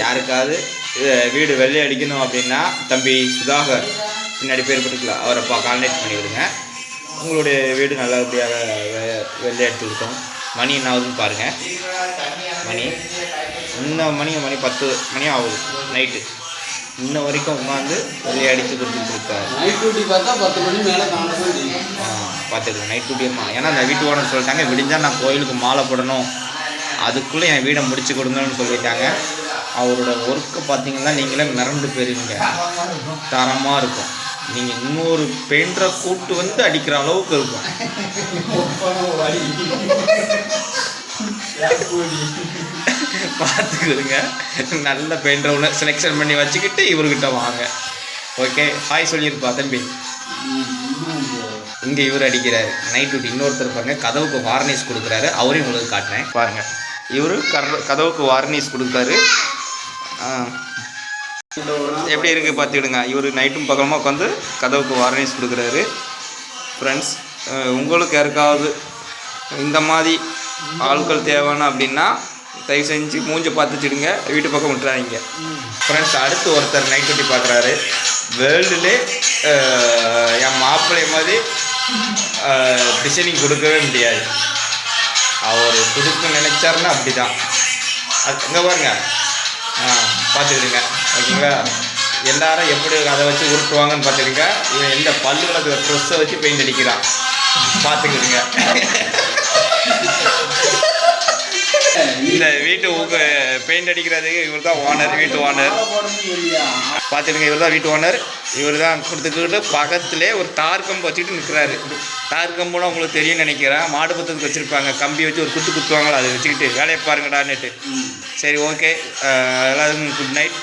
யாருக்காவது வீடு வெள்ளை அடிக்கணும் அப்படின்னா தம்பி சுதாகர் பின்னாடி பேர் போட்டுக்கலாம், அவரை கான்டாக்ட் பண்ணி விடுங்க. உங்களுடைய வீடு நல்லபடியாக வெள்ளை எடுத்து கொடுத்தோம். மணி என்ன ஆகுதுன்னு பாருங்கள். மணி 10 மணி ஆகுது நைட்டு. இன்ன வரைக்கும் உட்காந்து வெள்ளையை அடித்து கொடுத்துருக்காரு. நைட் டியூட்டி பார்த்தா 10 மணி மேலே பார்த்துக்குங்க. நைட் டியூட்டியம்மா, ஏன்னா அந்த வீட்டு ஓனர் சொல்லிட்டாங்க விடிஞ்சால் நான் கோயிலுக்கு மாலை போடணும், அதுக்குள்ளே என் வீடை முடிச்சு கொடுங்கன்னு சொல்லிட்டாங்க. அவரோட ஒர்க்கை பார்த்தீங்கன்னா நீங்களே மிரண்டு போயிருவீங்க. தரமாக இருக்கும். நீங்கள் இன்னொரு பெயிண்டரை கூப்பிட்டு வந்து அடிக்கிற அளவுக்கு இருக்கும். பார்த்துக்கிடுங்க. நல்ல பெயிண்டரை ஒன்று செலெக்ஷன் பண்ணி வச்சுக்கிட்டு இவர்கிட்ட வாங்க. ஓகே, ஹாய் சொல்லியிருப்பா தம்பி. இங்கே இவர் அடிக்கிறாரு நைட் டியூட்டி. இன்னொருத்தர் பாருங்கள் கதவுக்கு வார்னிஷ் கொடுக்குறாரு, அவரையும் உங்களுக்கு காட்டுறேன் பாருங்கள். இவர் கதவுக்கு வார்னிஷ் கொடுக்காரு. எப்படி இருக்குது பார்த்துக்கிடுங்க. இவர் நைட்டும் பக்கமாக உட்காந்து கதவுக்கு வார்னிஷ் கொடுக்குறாரு. ஃப்ரெண்ட்ஸ், உங்களுக்கு யாருக்காவது இந்த மாதிரி ஆட்கள் தேவைன்னா அப்படின்னா தயவு செஞ்சு மூஞ்சை பார்த்துச்சிடுங்க, வீட்டு பக்கம் விட்டுறாதீங்க. ஃப்ரெண்ட்ஸ், அடுத்து ஒருத்தர் நைட் டியூட்டி பார்க்குறாரு. வேர்ல்டுலே என் மாப்பிள்ளை மாதிரி டிசைனிங் கொடுக்கவே முடியாது. அவர் கொடுக்க நினைச்சாருன்னா அப்படி தான். அது எங்கே பாருங்க, பார்த்துக்கிடுங்க. ஓகேங்களா, எல்லாரும் எப்படி அதை வச்சு உருட்டுவாங்கன்னு பார்த்துக்கிடுங்க. இவன் எந்த பல்லுல ட்ரெஸ்ஸை வச்சு பெயிண்ட் அடிக்கிறான் பார்த்துக்கிடுங்க. இந்த வீட்டு பெயிண்ட் அடிக்கிறதுக்கு இவர் தான் ஓனர், வீட்டு ஓனர் பார்த்துக்கிடுங்க. இவர் தான் வீட்டு ஓனர். இவர் தான் கொடுத்துக்கிட்டு பக்கத்துலேயே ஒரு தார் கம்பு வச்சுக்கிட்டு நிற்கிறாரு. தார் கம்புனா உங்களுக்கு தெரியும்னு நினைக்கிறேன். மாடு பத்துக்கு வச்சுருப்பாங்க, கம்பி வச்சு ஒரு குத்துவாங்களோ அதை வச்சுக்கிட்டு வேலையை பாருங்கடான்னுட்டு. சரி, ஓகே, எல்லாருக்கும் குட் நைட்.